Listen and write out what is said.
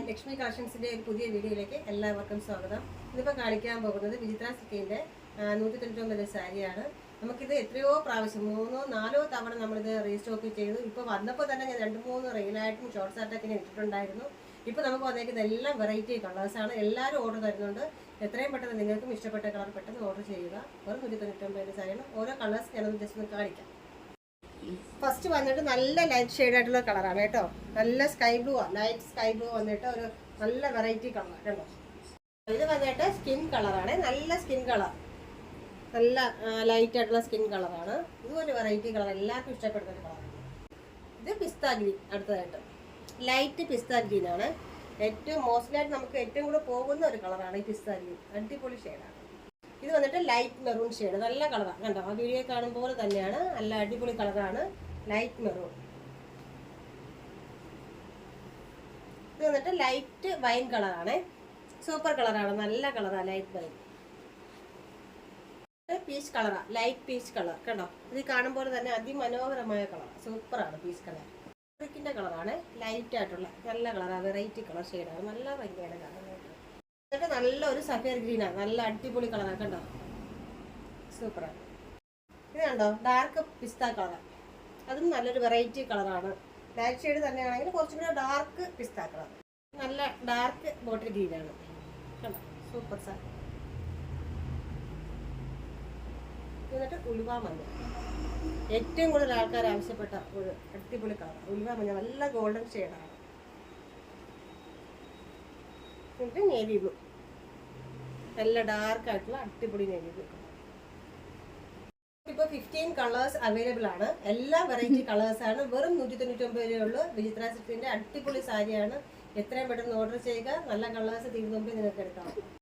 ലക്ഷ്മി കളക്ഷൻസിന്റെ ഒരു പുതിയ വീഡിയോയിലേക്ക് എല്ലാവർക്കും സ്വാഗതം. ഇതിപ്പോൾ കാണിക്കാൻ പോകുന്നത് വിചിത്ര സിൽക്കിന്റെ 199 സാരിയാണ്. നമുക്കിത് എത്രയോ പ്രാവശ്യം 3-4 തവണ നമ്മളിത് റീസ്റ്റോക്ക് ചെയ്തു. ഇപ്പോൾ വന്നപ്പോൾ തന്നെ ഞാൻ 2-3 റെയിലായിട്ടും ഷോർട്ട്സ് ആയിട്ടൊക്കെ ഞാൻ ഇട്ടിട്ടുണ്ടായിരുന്നു. ഇപ്പോൾ നമുക്ക് വന്നേക്കുന്നത് എല്ലാം വെറൈറ്റി കളേഴ്സാണ്. എല്ലാവരും ഓർഡർ തരുന്നുണ്ട്. എത്രയും പെട്ടെന്ന് നിങ്ങൾക്കും ഇഷ്ടപ്പെട്ട കളർ പെട്ടെന്ന് ഓർഡർ ചെയ്യുക. വെറും 199 സാരിയാണ്. ഓരോ കളേഴ്സ് ഞാനൊന്ന് ജസ്റ്റ് ഒന്ന് കാണിക്കാം. ഫസ്റ്റ് വന്നിട്ട് നല്ല ലൈറ്റ് ഷെയ്ഡ് ആയിട്ടുള്ള കളറാണ് കേട്ടോ. നല്ല സ്കൈ ബ്ലൂ ആണ്, ലൈറ്റ് സ്കൈ ബ്ലൂ വന്നിട്ട് ഒരു നല്ല വെറൈറ്റി കളറാണ് കേട്ടോ. ഇത് വന്നിട്ട് സ്കിൻ കളറാണ്, നല്ല സ്കിൻ കളർ, നല്ല ലൈറ്റ് ആയിട്ടുള്ള സ്കിൻ കളറാണ്. ഇതുപോലെ വെറൈറ്റി കളർ എല്ലാവർക്കും ഇഷ്ടപ്പെടുന്ന ഒരു കളറാണ്. ഇത് പിസ്ത ഗ്രീൻ, അടുത്തതായിട്ട് ലൈറ്റ് പിസ്ത ഗ്രീൻ ആണ്. ഏറ്റവും മോസ്റ്റ്ലി നമുക്ക് ഏറ്റവും കൂടെ പോകുന്ന ഒരു കളറാണ് ഈ പിസ്ത ഗ്രീൻ. അടിപൊളി ഷെയ്ഡാണ്. ഇത് വന്നിട്ട് ലൈറ്റ് മെറൂൺ ഷെയ്ഡ്, നല്ല കളറാണ് കണ്ടോ. ആ വീഡിയോ കാണുമ്പോൾ തന്നെയാണ്, നല്ല അടിപൊളി കളറാണ്, ലൈറ്റ് മെറൂൺ. ഇത് വന്നിട്ട് ലൈറ്റ് വൈൻ കളറാണ്, സൂപ്പർ കളറാണ്, നല്ല കളറാണ്, ലൈറ്റ് വൈൻ. പീച്ച് കളറാണ്, ലൈറ്റ് പീച്ച് കളർ കണ്ടോ. ഇത് കാണുമ്പോൾ തന്നെ അതിമനോഹരമായ കളർ, സൂപ്പറാണ് പീച്ച് കളർ. ബ്രിക്കിന്റെ കളറാണ്, ലൈറ്റ് ആയിട്ടുള്ള നല്ല കളറാണ്, വെറൈറ്റി കളർ ഷെയ്ഡാണ്, നല്ല ഭംഗിയാണ് കളർ. എന്നിട്ട് നല്ലൊരു സഫയർ ഗ്രീനാണ്, നല്ല അടിപൊളി കളറാണ് കണ്ടോ, സൂപ്പറാണ്. ഇത് കണ്ടോ, ഡാർക്ക് പിസ്ത കളർ, അതും നല്ലൊരു വെറൈറ്റി കളറാണ്. ലൈറ്റ് ഷെയ്ഡ് തന്നെയാണെങ്കിൽ കുറച്ചും കൂടെ ഡാർക്ക് പിസ്ത കളർ, നല്ല ഡാർക്ക് ബോട്ടിൽ ഗ്രീനാണ് കണ്ടോ, സൂപ്പർ സാർ. എന്നിട്ട് ഉലുവ മഞ്ഞ, ഏറ്റവും കൂടുതൽ ആൾക്കാർ ആവശ്യപ്പെട്ട ഒരു അടിപൊളി കളർ ഉലുവ മഞ്ഞ, നല്ല ഗോൾഡൻ ഷെയ്ഡാണ്. എന്നിട്ട് നേവി ബ്ലൂ, നല്ല ഡാർക്ക് ആയിട്ടുള്ള അടിപൊളി നേവി ബ്ലൂ. ഇപ്പോൾ 15 കളേഴ്സ് അവൈലബിൾ ആണ്. എല്ലാ വെറൈറ്റി കളേഴ്സ് ആണ്. വെറും 199 രൂപയുള്ളൂ. വിചിത്ര സിൽക്കിന്റെ അടിപൊളി സാരിയാണ്. എത്രയും പെട്ടെന്ന് ഓർഡർ ചെയ്യുക. നല്ല കളേഴ്സ് തീരുന്ന മുമ്പേ നിങ്ങൾക്ക് എടുക്കാം.